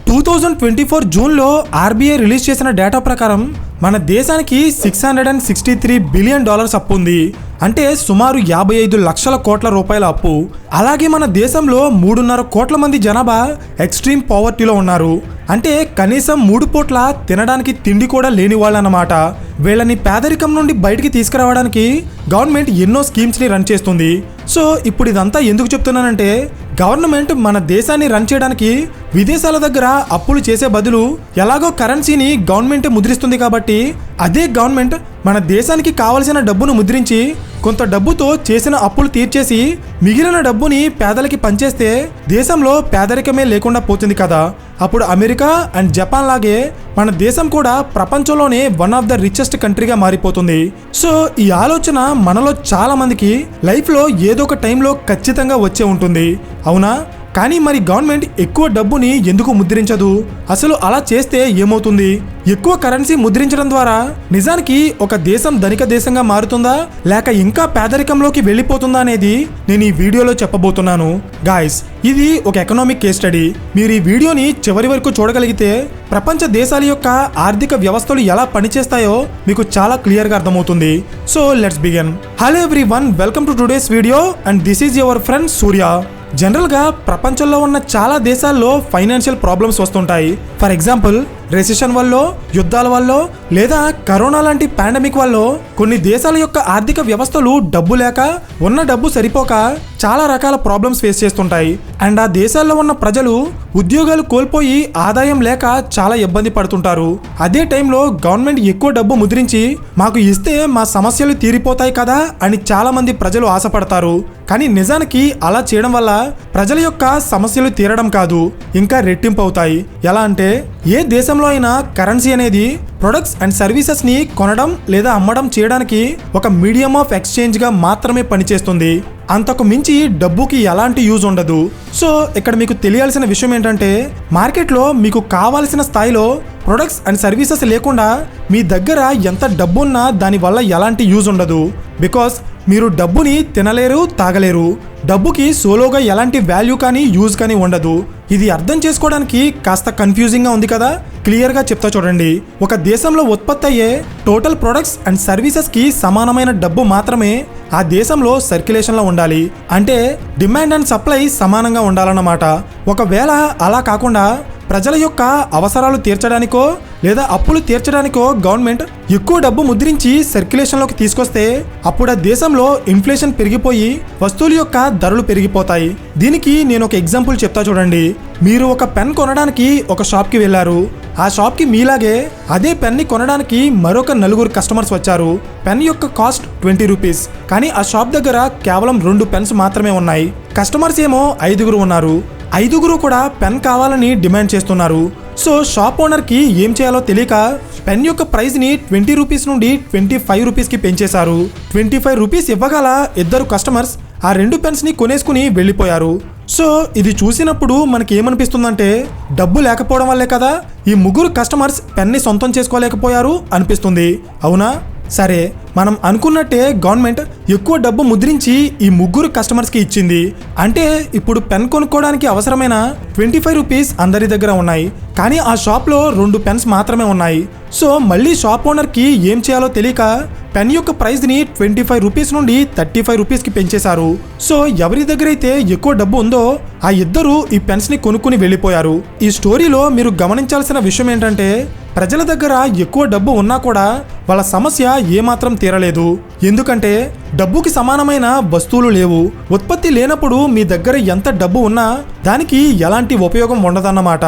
2024 జూన్లో RBI release చేసిన data ప్రకారం మన దేశానికి $663 బిలియన్ అప్పు ఉంది. అంటే సుమారు 55 లక్షల కోట్ల రూపాయల అప్పు. అలాగే మన దేశంలో 3.5 కోట్ల మంది జనాభా ఎక్స్ట్రీమ్ పావర్టీలో ఉన్నారు. అంటే కనీసం 3 పూట్ల తినడానికి తిండి కూడా లేని వాళ్ళు అన్నమాట. వీళ్ళని పేదరికం నుండి బయటికి తీసుకురావడానికి గవర్నమెంట్ ఎన్నో స్కీమ్స్ని రన్ చేస్తుంది. సో ఇప్పుడు ఇదంతా ఎందుకు చెప్తున్నానంటే, గవర్నమెంట్ మన దేశాన్ని రన్ చేయడానికి విదేశాల దగ్గర అప్పులు చేసే బదులు ఎలాగో కరెన్సీని గవర్నమెంటే ముద్రిస్తుంది కాబట్టి అదే గవర్నమెంట్ మన దేశానికి కావలసిన డబ్బును ముద్రించి కొంత డబ్బుతో చేసిన అప్పులు తీర్చేసి మిగిలిన డబ్బుని పేదలకి పంచేస్తే దేశంలో పేదరికమే లేకుండా పోతుంది కదా. అప్పుడు అమెరికా అండ్ జపాన్ లాగే మన దేశం కూడా ప్రపంచంలోనే వన్ ఆఫ్ ద రిచెస్ట్ కంట్రీగా మారిపోతుంది. సో ఈ ఆలోచన మనలో చాలా మందికి లైఫ్లో ఏదో ఒక టైంలో ఖచ్చితంగా వచ్చే ఉంటుంది, అవునా? కానీ మరి గవర్నమెంట్ ఎక్కువ డబ్బుని ఎందుకు ముద్రించదు? అసలు అలా చేస్తే ఏమవుతుంది? ఎక్కువ కరెన్సీ ముద్రించడం ద్వారా నిజానికి ఒక దేశం ధనిక దేశంగా మారుతుందా లేక ఇంకా పేదరికంలోకి వెళ్ళిపోతుందా అనేది నేను ఈ వీడియోలో చెప్పబోతున్నాను. గాయ్స్, ఇది ఒక ఎకనామిక్ కేస్ స్టడీ. మీరు ఈ వీడియోని చివరి వరకు చూడగలిగితే ప్రపంచ దేశాల యొక్క ఆర్థిక వ్యవస్థలు ఎలా పనిచేస్తాయో మీకు చాలా క్లియర్గా అర్థమవుతుంది. So let's begin. Hello everyone, welcome to today's video and this is your friend Surya. జనరల్గా ప్రపంచంలో ఉన్న చాలా దేశాల్లో ఫైనాన్షియల్ ప్రాబ్లమ్స్ వస్తుంటాయి. ఫర్ ఎగ్జాంపుల్ రెసిషన్ వల్ల, యుద్ధాల వల్ల లేదా కరోనా లాంటి పాండమిక్ వల్ల కొన్ని దేశాల యొక్క ఆర్థిక వ్యవస్థలు డబ్బు లేక ఉన్న డబ్బు సరిపోక చాలా రకాల ప్రాబ్లమ్స్ ఫేస్ చేస్తుంటాయి. అండ్ ఆ దేశాల్లో ఉన్న ప్రజలు ఉద్యోగాలు కోల్పోయి ఆదాయం లేక చాలా ఇబ్బంది పడుతుంటారు. అదే టైంలో గవర్నమెంట్ ఎక్కువ డబ్బు ముద్రించి మాకు ఇస్తే మా సమస్యలు తీరిపోతాయి కదా అని చాలా మంది ప్రజలు ఆశపడతారు. కానీ నిజానికి అలా చేయడం వల్ల ప్రజల యొక్క సమస్యలు తీరడం కాదు, ఇంకా రెట్టింపు అవుతాయి. ఎలా అంటే, ఏ దేశంలో అయినా కరెన్సీ అనేది ప్రొడక్ట్స్ అండ్ సర్వీసెస్ ని కొనడం లేదా అమ్మడం చేయడానికి ఒక మీడియం ఆఫ్ ఎక్స్చేంజ్ గా మాత్రమే పనిచేస్తుంది. అంతకు మించి డబ్బుకి ఎలాంటి యూజ్ ఉండదు. సో ఇక్కడ మీకు తెలియాల్సిన విషయం ఏంటంటే, మార్కెట్లో మీకు కావాల్సిన స్థాయిలో ప్రొడక్ట్స్ అండ్ సర్వీసెస్ లేకుండా మీ దగ్గర ఎంత డబ్బు ఉన్నా దానివల్ల ఎలాంటి యూజ్ ఉండదు. బికాస్ మీరు డబ్బుని తినలేరు, తాగలేరు. డబ్బుకి సోలోగా ఎలాంటి వాల్యూ కానీ యూజ్ కానీ ఉండదు. ఇది అర్థం చేసుకోవడానికి కాస్త కన్ఫ్యూజింగ్గా ఉంది కదా. క్లియర్గా చెప్తా చూడండి. ఒక దేశంలో ఉత్పత్తి అయ్యే టోటల్ ప్రొడక్ట్స్ అండ్ సర్వీసెస్కి సమానమైన డబ్బు మాత్రమే ఆ దేశంలో సర్క్యులేషన్లో ఉండాలి. అంటే డిమాండ్ అండ్ సప్లై సమానంగా ఉండాలన్నమాట. ఒకవేళ అలా కాకుండా ప్రజల యొక్క అవసరాలు తీర్చడానికో లేదా అప్పులు తీర్చడానికో గవర్నమెంట్ ఎక్కువ డబ్బు ముద్రించి సర్క్యులేషన్లోకి తీసుకొస్తే అప్పుడు ఆ దేశంలో ఇన్ఫ్లేషన్ పెరిగిపోయి వస్తువుల యొక్క ధరలు పెరిగిపోతాయి. దీనికి నేను ఒక ఎగ్జాంపుల్ చెప్తా చూడండి. మీరు ఒక పెన్ కొనడానికి ఒక షాప్కి వెళ్ళారు. ఆ షాప్కి మీలాగే అదే పెన్ని కొనడానికి మరొక 4 కస్టమర్స్ వచ్చారు. పెన్ యొక్క కాస్ట్ 20 రూపీస్. కానీ ఆ షాప్ దగ్గర కేవలం 2 పెన్స్ మాత్రమే ఉన్నాయి. కస్టమర్స్ ఏమో 5 ఉన్నారు. 5 కూడా పెన్ కావాలని డిమాండ్ చేస్తున్నారు. సో షాప్ ఓనర్కి ఏం చేయాలో తెలియక పెన్ యొక్క ప్రైస్ని 20 రూపీస్ నుండి 25 రూపీస్కి పెంచేశారు. 25 రూపీస్ ఇవ్వగల 2 కస్టమర్స్ ఆ 2 పెన్స్ని కొనేసుకుని వెళ్ళిపోయారు. సో ఇది చూసినప్పుడు మనకి ఏమనిపిస్తుందంటే, డబ్బు లేకపోవడం వల్లే కదా ఈ 3 కస్టమర్స్ పెన్ని సొంతం చేసుకోలేకపోయారు అనిపిస్తుంది, అవునా? సరే, మనం అనుకున్నట్టే గవర్నమెంట్ ఎక్కువ డబ్బు ముద్రించి ఈ 3 కస్టమర్స్కి ఇచ్చింది. అంటే ఇప్పుడు పెన్ కొనుక్కోవడానికి అవసరమైన 25 రూపీస్ అందరి దగ్గర ఉన్నాయి. కానీ ఆ షాప్లో 2 పెన్స్ మాత్రమే ఉన్నాయి. సో మళ్ళీ షాప్ ఓనర్కి ఏం చేయాలో తెలియక పెన్ యొక్క ప్రైస్ని 25 రూపీస్ నుండి 35 రూపీస్కి పెంచేశారు. సో ఎవరి దగ్గర అయితే ఎక్కువ డబ్బు ఉందో ఆ 2 ఈ పెన్స్ని కొనుక్కుని వెళ్ళిపోయారు. ఈ స్టోరీలో మీరు గమనించాల్సిన విషయం ఏంటంటే, ప్రజల దగ్గర ఎక్కువ డబ్బు ఉన్నా కూడా వాళ్ళ సమస్య ఏమాత్రం తీరలేదు. ఎందుకంటే డబ్బుకి సమానమైన వస్తువులు లేవు. ఉత్పత్తి లేనప్పుడు మీ దగ్గర ఎంత డబ్బు ఉన్నా దానికి ఎలాంటి ఉపయోగం ఉండదన్నమాట.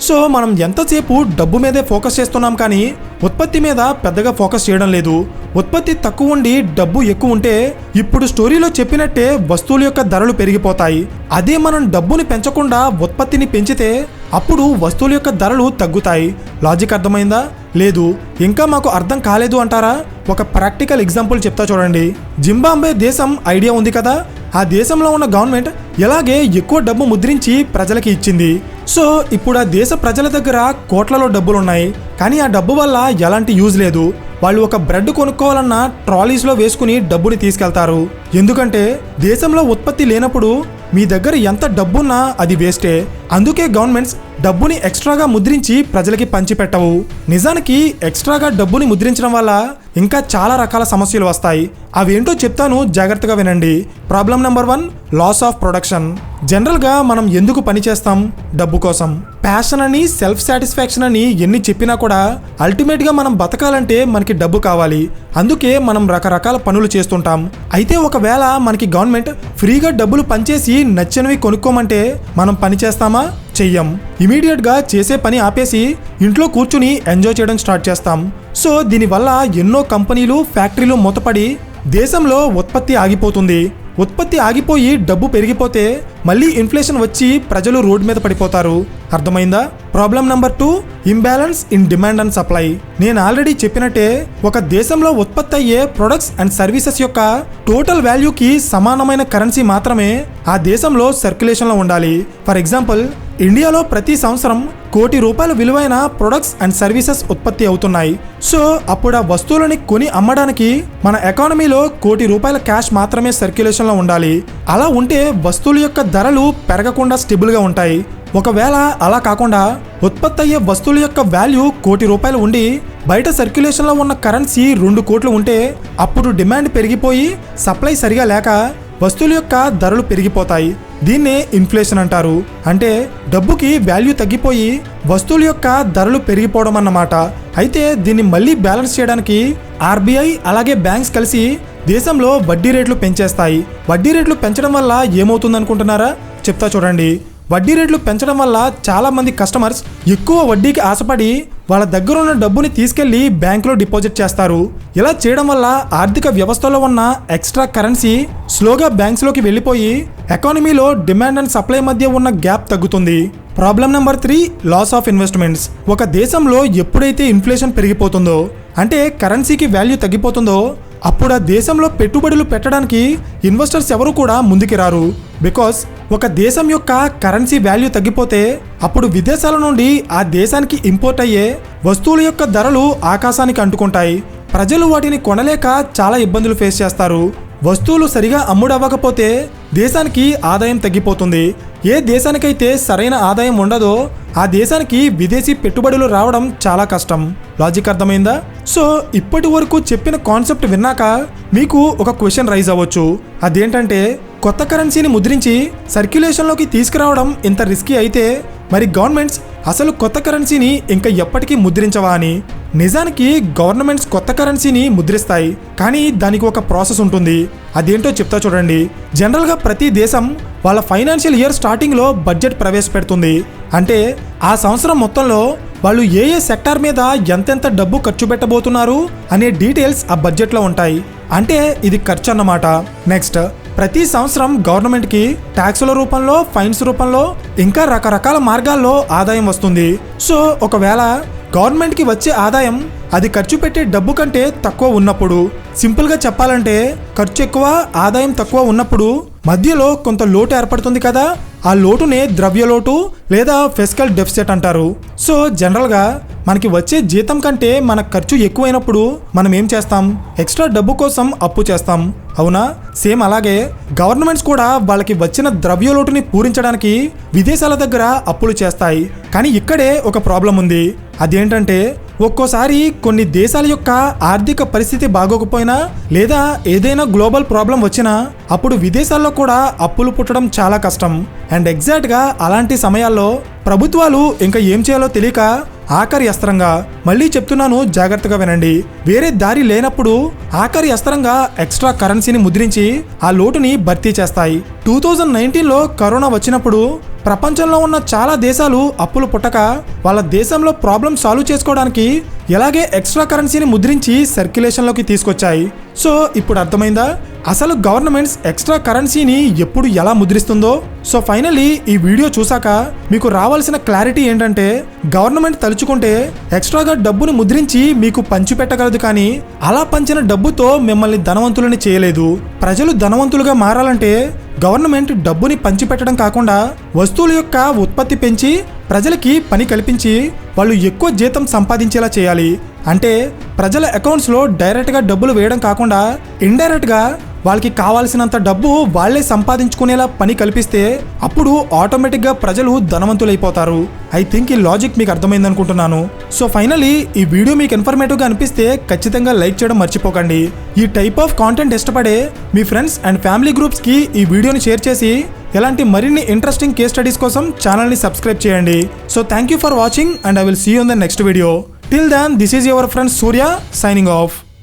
సో మనం ఎంతసేపు డబ్బు మీదే ఫోకస్ చేస్తున్నాం కానీ ఉత్పత్తి మీద పెద్దగా ఫోకస్ చేయడం లేదు. ఉత్పత్తి తక్కువ ఉండి డబ్బు ఎక్కువ ఉంటే ఇప్పుడు స్టోరీలో చెప్పినట్టే వస్తువుల యొక్క ధరలు పెరిగిపోతాయి. అదే మనం డబ్బుని పెంచకుండా ఉత్పత్తిని పెంచితే అప్పుడు వస్తువుల యొక్క ధరలు తగ్గుతాయి. లాజిక్ అర్థమైందా? లేదు, ఇంకా మాకు అర్థం కాలేదు అంటారా? ఒక ప్రాక్టికల్ ఎగ్జాంపుల్ చెప్తా చూడండి. జింబాబ్వే దేశం ఐడియా ఉంది కదా. ఆ దేశంలో ఉన్న గవర్నమెంట్ ఎలాగే ఎక్కువ డబ్బు ముద్రించి ప్రజలకి ఇచ్చింది. సో ఇప్పుడు ఆ దేశ ప్రజల దగ్గర కోట్లలో డబ్బులున్నాయి. కానీ ఆ డబ్బు వల్ల ఎలాంటి యూజ్ లేదు. వాళ్ళు ఒక బ్రెడ్ కొనుక్కోవాలన్నా ట్రాలీస్లో వేసుకుని డబ్బుని తీసుకెళ్తారు. ఎందుకంటే దేశంలో ఉత్పత్తి లేనప్పుడు మీ దగ్గర ఎంత డబ్బున్నా అది వేస్టే. అందుకే గవర్నమెంట్స్ డబ్బుని ఎక్స్ట్రాగా ముద్రించి ప్రజలకి పంచిపెట్టవు. నిజానికి ఎక్స్ట్రాగా డబ్బుని ముద్రించడం వల్ల ఇంకా చాలా రకాల సమస్యలు వస్తాయి. అవేంటో చెప్తాను, జాగ్రత్తగా వినండి. Problem number 1, loss of production. జనరల్గా మనం ఎందుకు పని చేస్తాం? డబ్బు కోసం. ప్యాషన్ అని, సెల్ఫ్ సాటిస్ఫాక్షన్ అని ఎన్ని చెప్పినా కూడా అల్టిమేట్గా మనం బతకాలంటే మనకి డబ్బు కావాలి. అందుకే మనం రకరకాల పనులు చేస్తుంటాం. అయితే ఒకవేళ మనకి గవర్నమెంట్ ఫ్రీగా డబ్బులు పంచేసి నచ్చినవి కొనుక్కోమంటే మనం పని చేస్తామా? చెయ్యం. ఇమీడియట్గా చేసే పని ఆపేసి ఇంట్లో కూర్చుని ఎంజాయ్ చేయడం స్టార్ట్ చేస్తాం. సో దీనివల్ల ఎన్నో కంపెనీలు, ఫ్యాక్టరీలు మూతపడి దేశంలో ఉత్పత్తి ఆగిపోతుంది. ఉత్పత్తి ఆగిపోయి డబ్బు పెరిగిపోతే మళ్ళీ ఇన్ఫ్లేషన్ వచ్చి ప్రజలు రోడ్ మీద పడిపోతారు. అర్థమైందా? Problem number 2, imbalance in demand and supply. నేను ఆల్రెడీ చెప్పినట్టే ఒక దేశంలో ఉత్పత్తి అయ్యే ప్రొడక్ట్స్ అండ్ సర్వీసెస్ యొక్క టోటల్ వాల్యూకి సమానమైన కరెన్సీ మాత్రమే ఆ దేశంలో సర్క్యులేషన్లో ఉండాలి. ఫర్ ఎగ్జాంపుల్, ఇండియాలో ప్రతి సంవత్సరం ₹1,00,00,000 విలువైన ప్రొడక్ట్స్ అండ్ సర్వీసెస్ ఉత్పత్తి అవుతున్నాయి. సో అప్పుడు ఆ వస్తువులని కొని అమ్మడానికి మన ఎకానమీలో ₹1,00,00,000 క్యాష్ మాత్రమే సర్క్యులేషన్లో ఉండాలి. అలా ఉంటే వస్తువుల యొక్క ధరలు పెరగకుండా స్టేబుల్గా ఉంటాయి. ఒకవేళ అలా కాకుండా ఉత్పత్తి అయ్యే వస్తువుల యొక్క వాల్యూ ₹1,00,00,000 ఉండి బయట సర్క్యులేషన్లో ఉన్న కరెన్సీ 2 కోట్లు ఉంటే అప్పుడు డిమాండ్ పెరిగిపోయి సప్లై సరిగా లేక వస్తువుల యొక్క ధరలు పెరిగిపోతాయి. దీన్నే ఇన్ఫ్లేషన్ అంటారు. అంటే డబ్బుకి వాల్యూ తగ్గిపోయి వస్తువుల యొక్క ధరలు పెరిగిపోవడం అన్నమాట. అయితే దీన్ని మళ్ళీ బ్యాలెన్స్ చేయడానికి ఆర్బీఐ అలాగే బ్యాంక్స్ కలిసి దేశంలో వడ్డీ రేట్లు పెంచేస్తాయి. వడ్డీ రేట్లు పెంచడం వల్ల ఏమవుతుంది అనుకుంటున్నారా? చెప్తా చూడండి. వడ్డీ రేట్లు పెంచడం వల్ల చాలా మంది కస్టమర్స్ ఎక్కువ వడ్డీకి ఆశపడి వాళ్ళ దగ్గర ఉన్న డబ్బుని తీసుకెళ్లి బ్యాంకులో డిపాజిట్ చేస్తారు. ఇలా చేయడం వల్ల ఆర్థిక వ్యవస్థలో ఉన్న ఎక్స్ట్రా కరెన్సీ స్లోగా బ్యాంక్స్లోకి వెళ్ళిపోయి ఎకానమీలో డిమాండ్ అండ్ సప్లై మధ్య ఉన్న గ్యాప్ తగ్గుతుంది. Problem number 3, loss of investments. ఒక దేశంలో ఎప్పుడైతే ఇన్ఫ్లేషన్ పెరిగిపోతుందో, అంటే కరెన్సీకి వాల్యూ తగ్గిపోతుందో, అప్పుడు ఆ దేశంలో పెట్టుబడులు పెట్టడానికి ఇన్వెస్టర్స్ ఎవరు కూడా ముందుకు రారు. బికాస్ ఒక దేశం యొక్క కరెన్సీ వాల్యూ తగ్గిపోతే అప్పుడు విదేశాల నుండి ఆ దేశానికి ఇంపోర్ట్ అయ్యే వస్తువుల యొక్క ధరలు ఆకాశానికి అంటుకుంటాయి. ప్రజలు వాటిని కొనలేక చాలా ఇబ్బందులు ఫేస్ చేస్తారు. వస్తువులు సరిగా అమ్ముడవ్వకపోతే దేశానికి ఆదాయం తగ్గిపోతుంది. ఏ దేశానికైతే సరైన ఆదాయం ఉండదో ఆ దేశానికి విదేశీ పెట్టుబడులు రావడం చాలా కష్టం. లాజిక్ అర్థమైందా? సో ఇప్పటి వరకు చెప్పిన కాన్సెప్ట్ విన్నాక మీకు ఒక క్వశ్చన్ రైజ్ అవ్వచ్చు. అదేంటంటే, కొత్త కరెన్సీని ముద్రించి సర్క్యులేషన్లోకి తీసుకురావడం ఇంత రిస్కీ అయితే మరి గవర్నమెంట్స్ అసలు కొత్త కరెన్సీని ఇంకా ఎప్పటికీ ముద్రించవా అని. నిజానికి గవర్నమెంట్స్ కొత్త కరెన్సీని ముద్రిస్తాయి, కానీ దానికి ఒక ప్రాసెస్ ఉంటుంది. అదేంటో చెప్తా చూడండి. జనరల్గా ప్రతి దేశం వాళ్ళ ఫైనాన్షియల్ ఇయర్ స్టార్టింగ్లో బడ్జెట్ ప్రవేశపెడుతుంది. అంటే ఆ సంవత్సరం మొత్తంలో వాళ్ళు ఏ సెక్టార్ మీద ఎంతెంత డబ్బు ఖర్చు పెట్టబోతున్నారు అనే డీటెయిల్స్ ఆ బడ్జెట్లో ఉంటాయి. అంటే ఇది ఖర్చు అన్నమాట. నెక్స్ట్, ప్రతి సంవత్సరం గవర్నమెంట్కి ట్యాక్సుల రూపంలో, ఫైన్స్ రూపంలో, ఇంకా రకరకాల మార్గాల్లో ఆదాయం వస్తుంది. సో ఒకవేళ గవర్నమెంట్కి వచ్చే ఆదాయం అది ఖర్చు పెట్టే డబ్బు కంటే తక్కువ ఉన్నప్పుడు, సింపుల్గా చెప్పాలంటే ఖర్చు ఎక్కువ ఆదాయం తక్కువ ఉన్నప్పుడు మధ్యలో కొంత లోటు ఏర్పడుతుంది కదా, ఆ లోటునే ద్రవ్య లోటు లేదా ఫిస్కల్ డెఫిసిట్ అంటారు. సో జనరల్గా మనకి వచ్చే జీతం కంటే మన ఖర్చు ఎక్కువైనప్పుడు మనం ఏం చేస్తాం? ఎక్స్ట్రా డబ్బు కోసం అప్పు చేస్తాం, అవునా? సేమ్ అలాగే గవర్నమెంట్స్ కూడా వాళ్ళకి వచ్చిన ద్రవ్య లోటుని పూరించడానికి విదేశాల దగ్గర అప్పులు చేస్తాయి. కానీ ఇక్కడే ఒక ప్రాబ్లం ఉంది. అదేంటంటే, ఒక్కోసారి కొన్ని దేశాల యొక్క ఆర్థిక పరిస్థితి బాగోకపోయినా లేదా ఏదైనా గ్లోబల్ ప్రాబ్లం వచ్చినా అప్పుడు విదేశాల్లో కూడా అప్పులు పుట్టడం చాలా కష్టం. అండ్ ఎగ్జాక్ట్గా అలాంటి సమయాల్లో ప్రభుత్వాలు ఇంకా ఏం చేయాలో తెలియక ఆఖరి అస్త్రంగా, మళ్ళీ చెప్తున్నాను జాగ్రత్తగా వినండి, వేరే దారి లేనప్పుడు ఆఖరి అస్త్రంగా ఎక్స్ట్రా కరెన్సీని ముద్రించి ఆ లోటుని భర్తీ చేస్తాయి. 2019లో కరోనా వచ్చినప్పుడు ప్రపంచంలో ఉన్న చాలా దేశాలు అప్పులు పుట్టక వాళ్ళ దేశంలో ప్రాబ్లం సాల్వ్ చేసుకోవడానికి ఎలాగే ఎక్స్ట్రా కరెన్సీని ముద్రించి సర్క్యులేషన్లోకి తీసుకొచ్చాయి. సో ఇప్పుడు అర్థమైందా అసలు గవర్నమెంట్స్ ఎక్స్ట్రా కరెన్సీని ఎప్పుడు ఎలా ముద్రిస్తుందో? సో ఫైనల్లీ ఈ వీడియో చూసాక మీకు రావాల్సిన క్లారిటీ ఏంటంటే, గవర్నమెంట్ తలుచుకుంటే ఎక్స్ట్రాగా డబ్బుని ముద్రించి మీకు పంచిపెట్టగలదు, కానీ అలా పంచిన డబ్బుతో మిమ్మల్ని ధనవంతులని చేయలేదు. ప్రజలు ధనవంతులుగా మారాలంటే గవర్నమెంట్ డబ్బుని పంచిపెట్టడం కాకుండా వస్తువుల యొక్క ఉత్పత్తి పెంచి ప్రజలకి పని కల్పించి వాళ్ళు ఎక్కువ జీతం సంపాదించేలా చేయాలి. అంటే ప్రజల అకౌంట్స్లో డైరెక్ట్గా డబ్బులు వేయడం కాకుండా ఇండైరెక్ట్గా వాళ్ళకి కావాల్సినంత డబ్బు వాళ్ళే సంపాదించుకునేలా పని కల్పిస్తే అప్పుడు ఆటోమేటిక్గా ప్రజలు ధనవంతులైపోతారు. ఐ థింక్ ఈ లాజిక్ మీకు అర్థమైంది అనుకుంటున్నాను. సో ఫైనలీ ఈ వీడియో మీకు ఇన్ఫర్మేటివ్గా అనిపిస్తే ఖచ్చితంగా లైక్ చేయడం మర్చిపోకండి. ఈ టైప్ ఆఫ్ కాంటెంట్ ఇష్టపడే మీ ఫ్రెండ్స్ అండ్ ఫ్యామిలీ గ్రూప్స్కి ఈ వీడియోని షేర్ చేసి ఇలాంటి మరిన్ని ఇంట్రెస్టింగ్ కేస్ స్టడీస్ కోసం ఛానల్ని సబ్స్క్రైబ్ చేయండి. So thank you for watching and I will see you in the next video. Till then this is your friend Surya signing of.